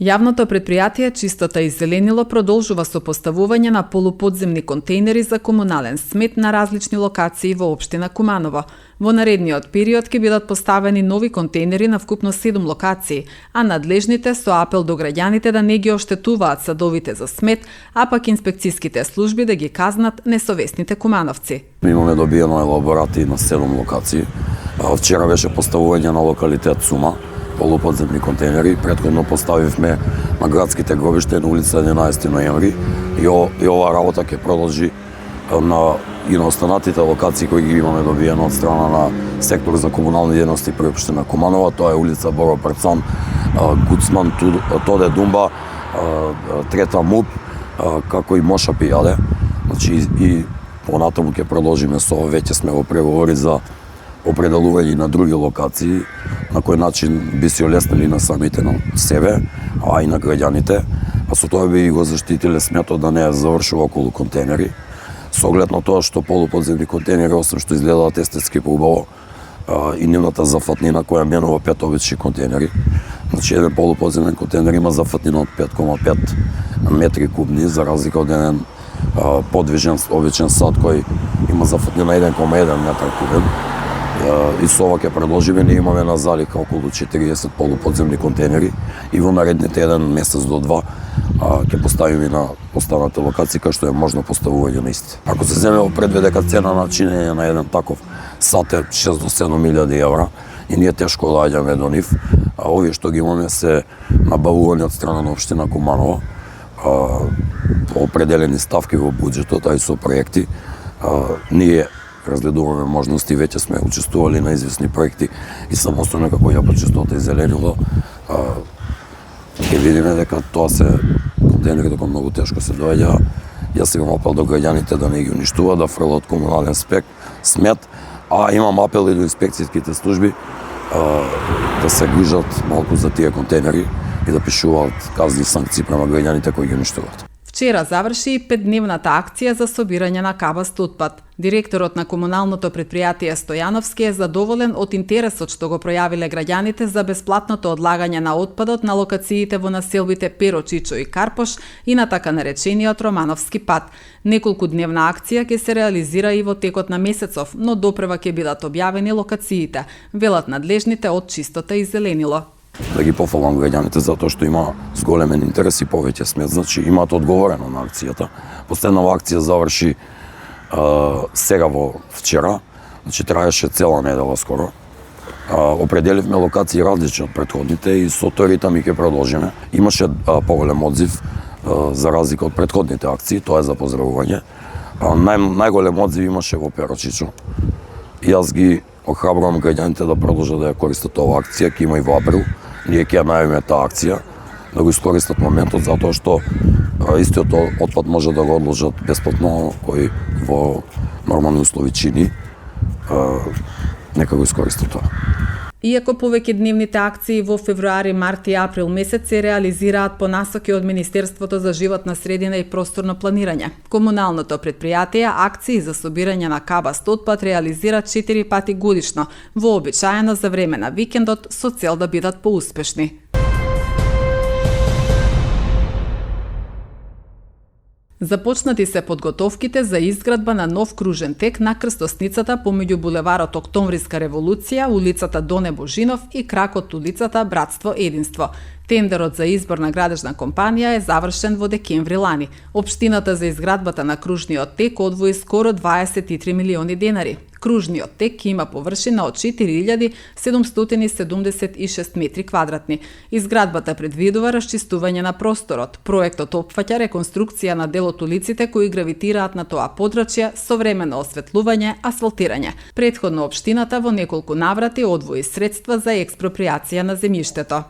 Јавното предпријатие Чистота и зеленило продолжува со поставување на полуподземни контейнери за комунален смет на различни локации во општина Куманово. Во наредниот период ќе бидат поставени нови контейнери на вкупно 7 локации, а надлежните со апел до граѓаните да не ги оштетуваат садовите за смет, а пак инспекцијските служби да ги казнат несовесните кумановци. Имаме добиено елаборати на 7 локации. Вчера беше поставување на локалитет Сума, полуподземни контейнери. Претходно поставивме на градските гробишта на улица 11 ноември и оваа работа ќе продолжи и на останатите локации кои ги имаме добиено од страна на сектор за комунални дејности при општина Куманово. Тоа е улица Боро Перцан, Гуцман, Тоде Думба, Трета МУП, како и Моша Пијаде. Значи и понатаму ќе продолжиме со веќе сме во преговори за определување на други локации, на кој начин би се олеснили на самите на себе, а и на граѓаните, а со тоа би го заштитиле сметот да не завршува околу контейнери. Со оглед на тоа што полуподземни контейнери, освен што изгледаат естетски поубаво, и нивната зафатнина која менува 5 обични контейнери. Значи еден полуподземен контейнер има зафатнина од 5,5 метри кубни, за разлика од еден подвижен обичен сад кој има зафатнина 1,1 метар кубен. И со ова ќе предложиме, ние имаме на залика околу 40 полуподземни контейнери и во наредните еден месец до 2 ќе поставиме на останатите локации кај што е можно поставување на исти. Ако се земе во предвид дека цена на чинење на еден таков сат е 6 до 7.000 евра и ние тешко доаѓаме до нив, а овие што ги имаме се набавувани од страна на општина Куманово, по определени ставки во буџетот, а и со проекти. Ние разгледуваме можности, веќе сме учествували на известни проекти и самостојно како Јавна Чистота и зеленило. Ќе видиме дека тоа се контейнери дека многу тешко се доаѓа. Јас имам апел до граѓаните да не ги уништуваат, да фрлат комунален смет, а имам апел и до инспекцијските служби да се грижат малку за тие контейнери и да пишуваат казни санкции према граѓаните кои ги уништуваат. Вчера заврши и 5-дневната акција за собирање на кабаст отпад. Директорот на комуналното предпријатие Стојановски е задоволен од интересот што го пројавиле граѓаните за бесплатното одлагање на отпадот на локациите во населбите Перо, Чичо и Карпош и на така наречениот Романовски пат. Неколкудневна акција ќе се реализира и во текот на месецов, но допрева ќе бидат објавени локациите, велат надлежните од Чистота и зеленило. Да ги пофалам граѓаните затоа што има зголемен интерес и повеќе смет, значи имаат одговорено на акцијата. Последнава акција заврши сега во вчера, значи траеше цела недела скоро. Определивме локации различни од претходните и со тој ритам и ќе продолжиме. Имаше поголем одзив за разлика од претходните акции, тоа е за поздравување. Најголем одзив имаше во Перо, Чичо. И јас ги охрабрувам граѓаните да продолжат да ја користат оваа акција, ќе има и во април. Ние ќе ја најавиме таа акција, да го искористат моментот, затоа што истиот отпад може да го одложат бесплатно, кој во нормални услови чини, нека го искористат тоа. Иако повеќе дневните акции во февруари, март и април месец се реализираат по насоки од Министерството за животна средина и просторно планирање, комуналното предпријатие акции за собирање на кабаст отпад реализира 4 пати годишно, вообичаено за време на викендот со цел да бидат поуспешни. Започнати се подготовките за изградба на нов кружен тек на крстосницата помеѓу булеварот Октомвриска револуција, улицата Доне Божинов и кракот улицата Братство Единство. Тендерот за избор на градежна компанија е завршен во декември лани. Општината за изградбата на кружниот тек одвои скоро 23 милиони денари. Кружниот тек има површина од 4776 метри квадратни. Изградбата предвидува расчистување на просторот. Проектот опфаќа реконструкција на дел од улиците кои гравитираат на тоа подрачје, современо осветлување, асфалтирање. Претходно општината во неколку наврати одвои средства за експроприација на земјиштето.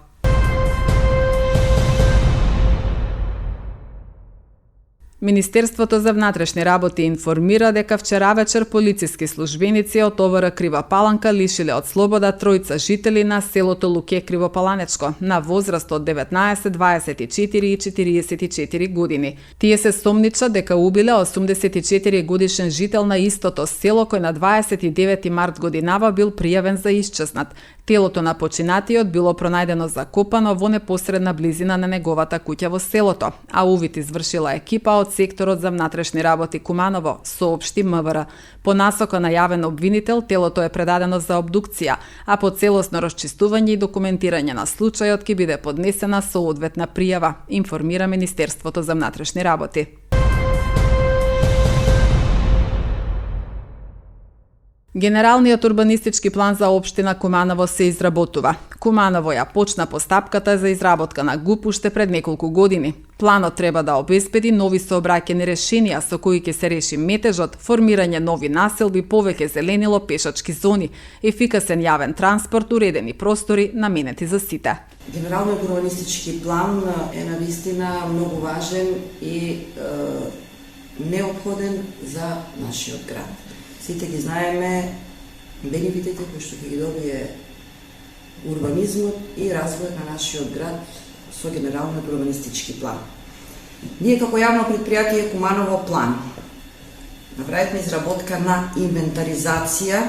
Министерството за внатрешни работи информира дека вчера вечер полициски службеници од ОВР Крива Паланка лишиле од слобода тројца жители на селото Луке Кривопаланечко на возраст од 19, 24 и 44 години. Тие се сомнича дека убиле 84 годишен жител на истото село кој на 29 март годинава бил пријавен за исчезнат. Телото на починатиот било пронајдено закопано во непосредна близина на неговата куќа во селото, а увид извршила екипа од секторот за внатрешни работи Куманово, соопшти МВР. По насока на јавен обвинител, телото е предадено за обдукција, а по целосно расчистување и документирање на случајот ќе биде поднесена соодветна пријава, информира Министерството за внатрешни работи. Генералниот урбанистички план за општина Куманово се изработува. Куманово ја почна постапката за изработка на ГУП уште пред неколку години. Планот треба да обезбеди нови сообраќајни решенија со кои ќе се реши метежот, формирање нови населби, повеќе зеленило, пешачки зони, ефикасен јавен транспорт, уредени простори наменети за сите. Генералниот урбанистички план е навистина многу важен и неопходен за нашиот град. Сите ги знаеме бенефитите кои што ќе ги добие урбанизмот и развојот на нашиот град со генералниот урбанистички план. Ние како јавно предпријатие Куманово план направивме изработка на инвентаризација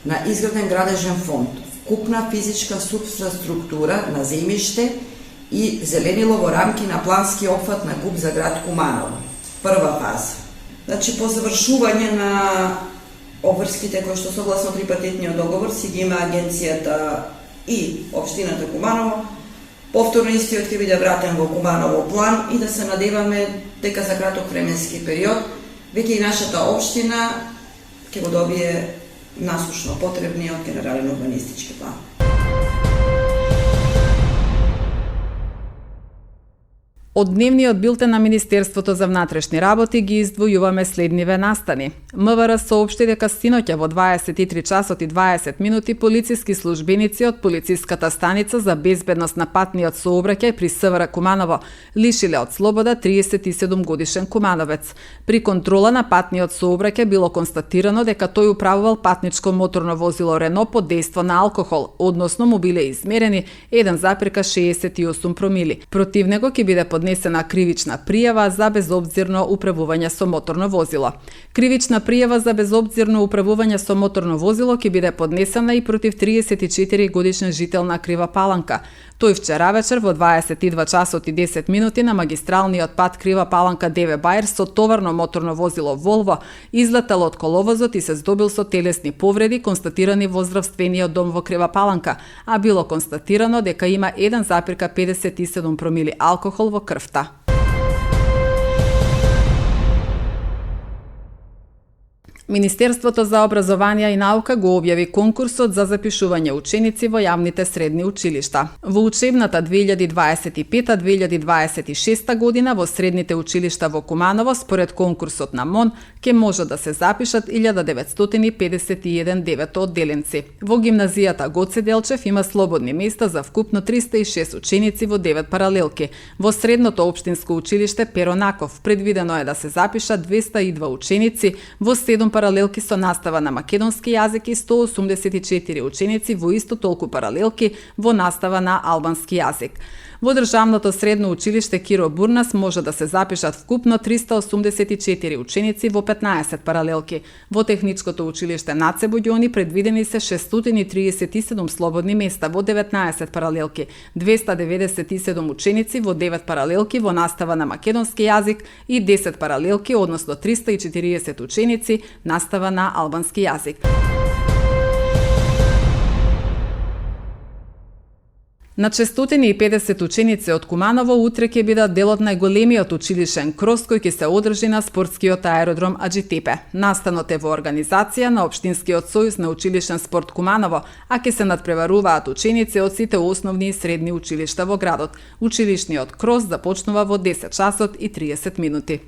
на изграден градежен фонд, вкупна физичка субструктура на земјиште и зеленило во рамки на плански опфат на ГУП за град Куманово. Прва фаза. Значи, по завршување на обврските кои што согласно трипартитниот договор си ги има агенцијата и општината Куманово, повторно истиот ќе биде вратен во Куманово план и да се надеваме дека за краток временски период веќе и нашата општина ќе го добие насушно потребниот генерален урбанистички план. Од дневниот билтен на Министерството за внатрешни работи ги издвојуваме следниве настани. МВР соопшти дека синоќа во 23 часот и 20 минути полициски службеници од полициската станица за безбедност на патниот сообраќај при СВР Куманово лишиле од слобода 37 годишен кумановец. При контрола на патниот сообраќај било констатирано дека тој управувал патничко моторно возило Рено под дејство на алкохол, односно му биле измерени 1,68 промили. Против него ќе биде поднесена кривична пријава за безобзирно управување со моторно возило. Кривична пријава за безобзирно управување со моторно возило ќе биде поднесена и против 34 годишен жител на Крива Паланка. Тој вчера вечер во 22 часот и 10 минути на магистралниот пат Крива Паланка Деве Бајер со товарно моторно возило Волво излетел од коловозот и се здобил со телесни повреди констатирани во здравствениот дом во Крива Паланка, а било констатирано дека има 1,57 промили алкохол во крвта. Министерството за образование и наука го објави конкурсот за запишување ученици во јавните средни училишта. Во учебната 2025-2026 година во средните училишта во Куманово, според конкурсот на МОН, ќе може да се запишат 1951 деветоодделенци. Во гимназијата Гоце Делчев има слободни места за вкупно 306 ученици во 9 паралелки. Во средното општинско училиште Перо Наков предвидено е да се запишат 202 ученици во 7 паралелки со настава на македонски јазик и 184 ученици во исто толку паралелки во настава на албански јазик. Во државното средно училиште Киро Бурнас може да се запишат вкупно 384 ученици во 15 паралелки. Во техничкото училиште Наце Боѓони предвидени се 637 слободни места во 19 паралелки, 297 ученици во 9 паралелки во настава на македонски јазик и 10 паралелки, односно 340 ученици настава на албански јазик. На 650 ученици од Куманово утре ќе бидат дел од најголемиот училишен крос кој ќе се одржи на спортскиот аеродром Аџитепе. Настанот е во организација на Општинскиот сојуз на училишен спорт Куманово, а ќе се надпреваруваат ученици од сите основни и средни училишта во градот. Училишниот крос започнува во 10 часот и 30 минути.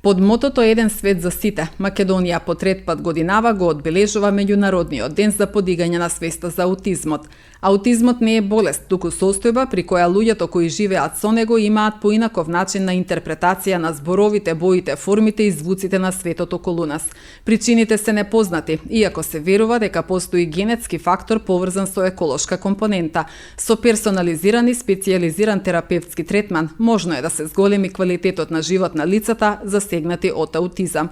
Под мотото Еден свет за сите, Македонија по трет пат годинава го одбележува меѓународниот ден за подигање на свеста за аутизмот. Аутизмот не е болест, туку состојба при која луѓето кои живеат со него имаат поинаков начин на интерпретација на зборовите, боите, формите и звуците на светот околу нас. Причините се непознати, иако се верува дека постои генетски фактор поврзан со еколошка компонента. Со персонализиран и специјализиран терапевтски третман можно е да се зголеми квалитетот на живот на лицата засегнати од аутизам.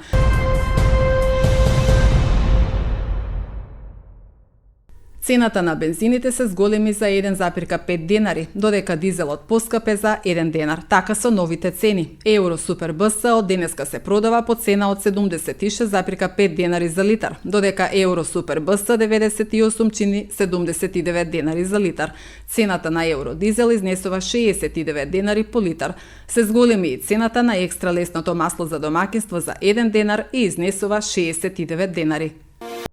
Цената на бензините се зголеми за 1,5 денари, додека дизелот поскапе за 1 денар. Така со новите цени. Евро Супер БС од денеска се продава по цена од 76,5 денари за литар, додека Евро Супер БС 98 чини 79 денари за литар. Цената на Евро дизел изнесува 69 денари по литар. Се зголеми и цената на екстра лесното масло за домаќинство за 1 денар и изнесува 69 денари.